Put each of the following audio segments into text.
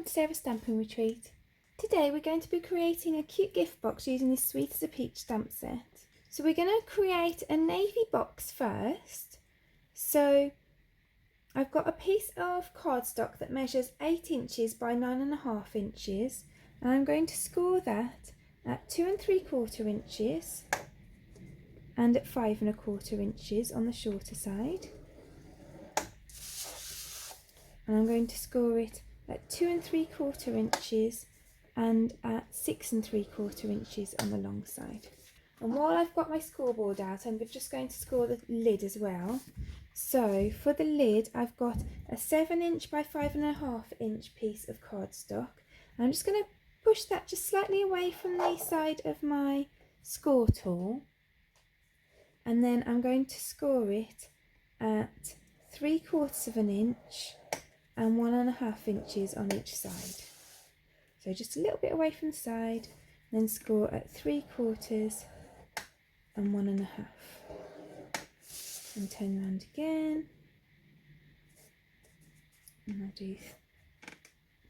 welcome to Sarah's Stamping Retreat. Today we're going to be creating a cute gift box using this Sweet as a Peach stamp set. So we're going to create a navy box first. So I've got a piece of cardstock that measures 8 inches by 9.5 inches, and I'm going to score that at 2 3/4 inches and at 5 1/4 inches on the shorter side. And I'm going to score it at 2 3/4 inches and at 6 3/4 inches on the long side. And while I've got my scoreboard out, I'm just going to score the lid as well. So for the lid, I've got a 7 inch by 5.5 inch piece of cardstock. I'm just going to push that just slightly away from the side of my score tool, and then I'm going to score it at 3/4 inch and 1.5 inches on each side. So just a little bit away from the side, then score at 3/4 and 1.5. And turn around again, and I'll do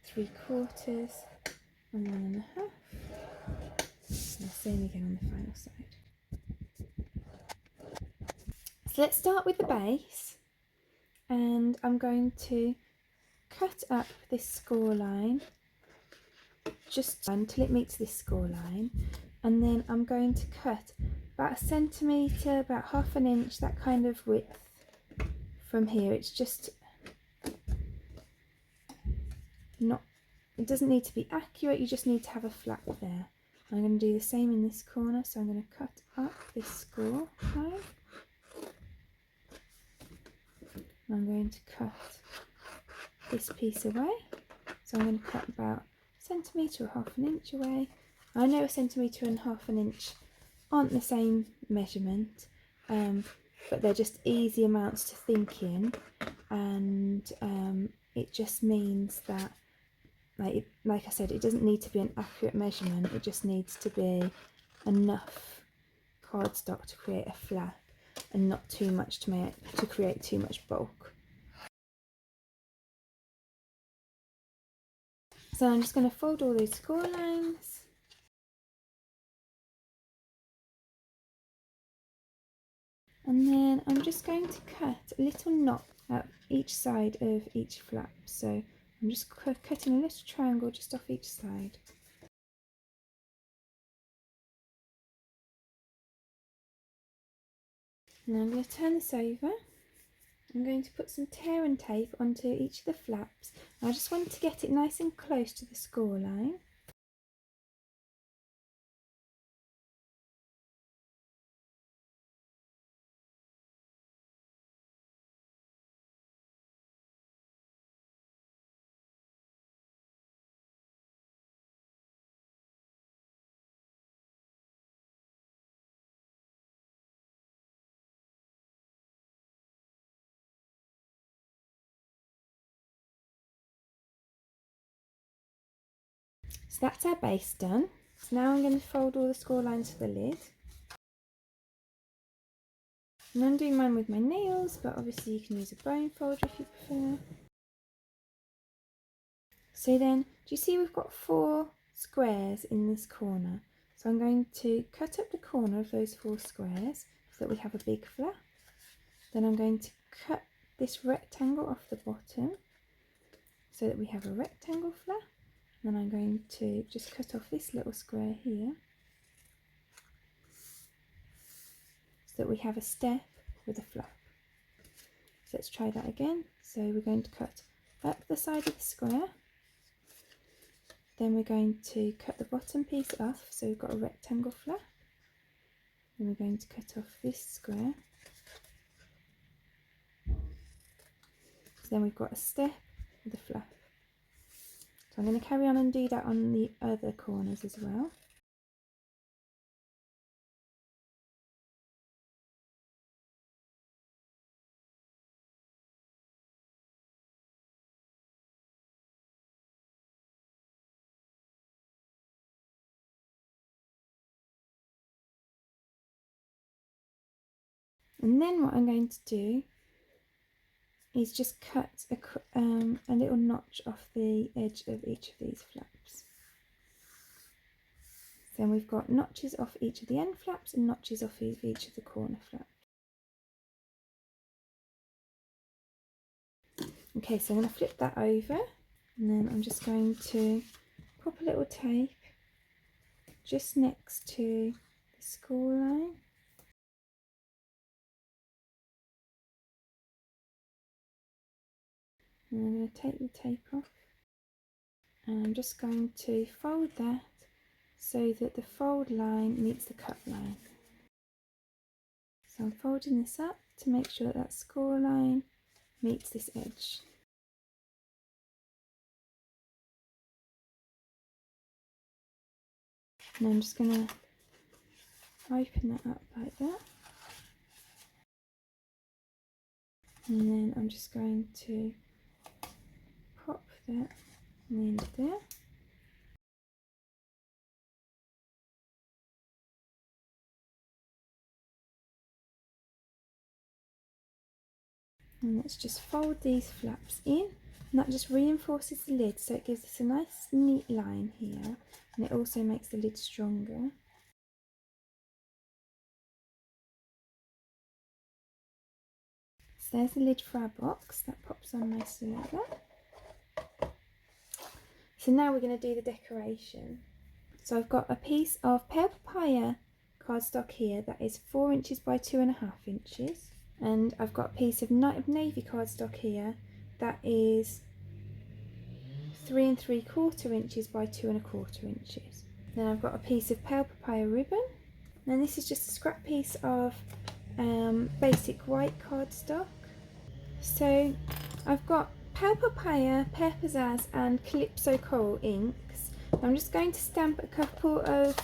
3/4 and 1.5. And same again on the final side. So let's start with the base, and I'm going to cut up this score line just until it meets this score line, and then I'm going to cut about 1 centimetre, about 1/2 inch, that kind of width from here. It's just not, it doesn't need to be accurate, you just need to have a flap there. I'm going to do the same in this corner, so I'm going to cut up this score line. I'm going to cut this piece away, so I'm going to cut about 1 centimetre or 1/2 inch away. I know 1 centimetre and 1/2 inch aren't the same measurement, but they're just easy amounts to think in, and it just means that, like I said, it doesn't need to be an accurate measurement, it just needs to be enough cardstock to create a flap and not too much to create too much bulk. So I'm just going to fold all those score lines. And then I'm just going to cut a little knot at each side of each flap. So I'm just cutting a little triangle just off each side. And I'm going to turn this over. I'm going to put some tear and tape onto each of the flaps. I just want to get it nice and close to the score line. So that's our base done. So now I'm going to fold all the score lines for the lid. And I'm doing mine with my nails, but obviously you can use a bone folder if you prefer. So then, do you see we've got 4 squares in this corner? So I'm going to cut up the corner of those 4 squares so that we have a big flap. Then I'm going to cut this rectangle off the bottom so that we have a rectangle flap. Then I'm going to just cut off this little square here so that we have a step with a flap. So let's try that again. So we're going to cut up the side of the square. Then we're going to cut the bottom piece off, so we've got a rectangle flap. Then we're going to cut off this square. So then we've got a step with a flap. So I'm going to carry on and do that on the other corners as well. And then what I'm going to do is just cut a little notch off the edge of each of these flaps. Then we've got notches off each of the end flaps and notches off each of the corner flaps. Okay, so I'm going to flip that over, and then I'm just going to pop a little tape just next to the score line. And I'm going to take the tape off, and I'm just going to fold that so that the fold line meets the cut line. So I'm folding this up to make sure that that score line meets this edge. And I'm just going to open that up like that. And then I'm just going to pop that on the end of there. And let's just fold these flaps in, and that just reinforces the lid, so it gives us a nice neat line here, and it also makes the lid stronger. So there's the lid for our box, that pops on nicely like that. So now we're going to do the decoration. So I've got a piece of pale papaya cardstock here that is 4 inches by 2.5 inches. And I've got a piece of navy cardstock here that is 3 3/4 inches by 2 1/4 inches. Then I've got a piece of pale papaya ribbon. And this is just a scrap piece of basic white cardstock. So I've got pale papaya, pear pizzazz and calypso coral inks. I'm just going to stamp a couple of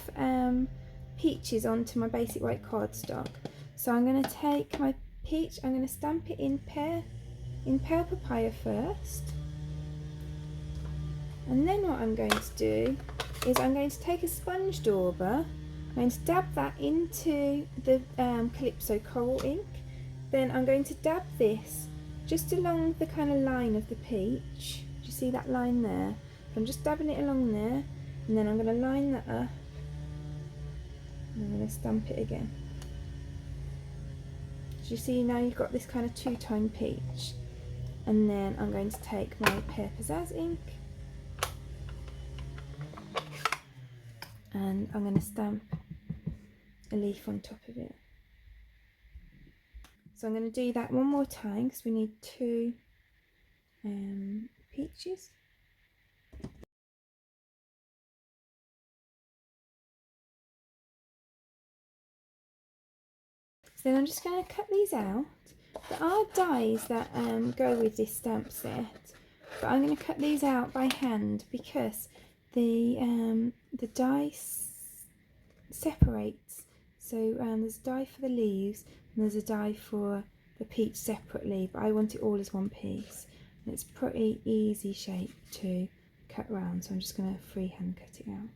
peaches onto my basic white cardstock. So I'm going to take my peach, I'm going to stamp it in pale papaya first, and then what I'm going to do is I'm going to take a sponge dauber, I'm going to dab that into the calypso coral ink, then I'm going to dab this just along the kind of line of the peach. Do you see that line there? I'm just dabbing it along there, and then I'm going to line that up, and I'm going to stamp it again. You see now you've got this kind of two-tone peach, and then I'm going to take my pear pizzazz ink and I'm going to stamp a leaf on top of it. So I'm going to do that one more time because we need 2 peaches. So then I'm just going to cut these out. There are dies that go with this stamp set, but I'm going to cut these out by hand because the die separates. So there's a die for the leaves and there's a die for the peach separately, but I want it all as one piece. And it's pretty easy shape to cut round, so I'm just going to freehand cut it out.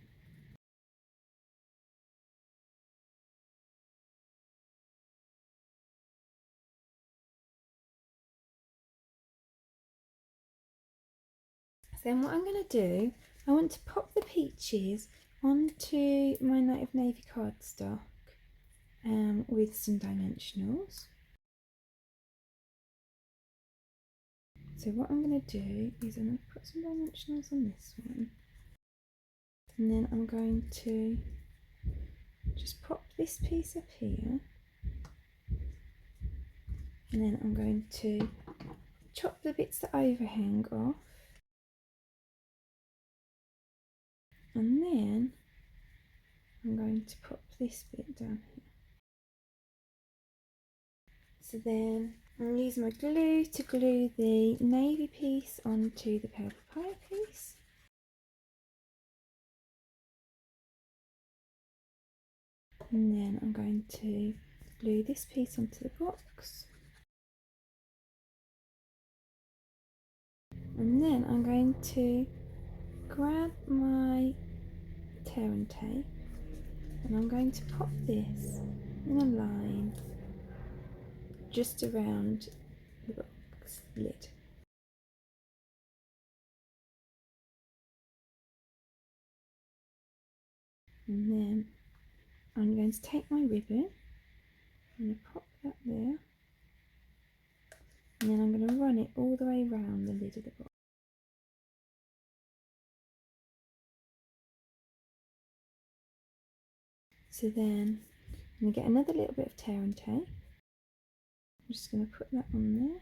Then what I'm going to do, I want to pop the peaches onto my Night of Navy cardstock with some dimensionals. So what I'm going to do is I'm going to put some dimensionals on this one, and then I'm going to just pop this piece up here, and then I'm going to chop the bits that overhang off, and then I'm going to pop this bit down here. So then I'm using my glue to glue the navy piece onto the pale papaya piece. And then I'm going to glue this piece onto the box. And then I'm going to grab my tear and tape, and I'm going to pop this in a line just around the box. lid. And then I'm going to take my ribbon, I'm going to pop that there, and then I'm going to run it all the way around the lid of the box. So then I'm going to get another little bit of tear and tape. I'm just going to put that on there.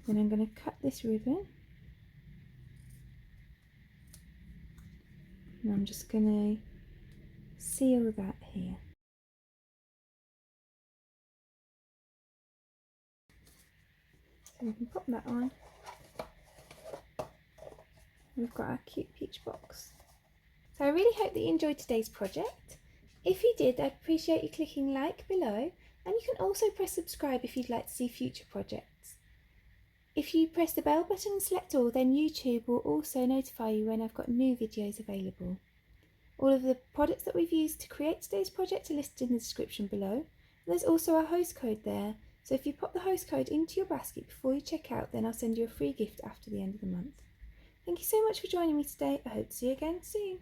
Then I'm going to cut this ribbon. And I'm just going to seal that here. So we can pop that on. We've got our cute peach box. So I really hope that you enjoyed today's project. If you did, I'd appreciate you clicking like below, and you can also press subscribe if you'd like to see future projects. If you press the bell button and select all, then YouTube will also notify you when I've got new videos available. All of the products that we've used to create today's project are listed in the description below. And there's also a host code there, so if you pop the host code into your basket before you check out, then I'll send you a free gift after the end of the month. Thank you so much for joining me today. I hope to see you again soon.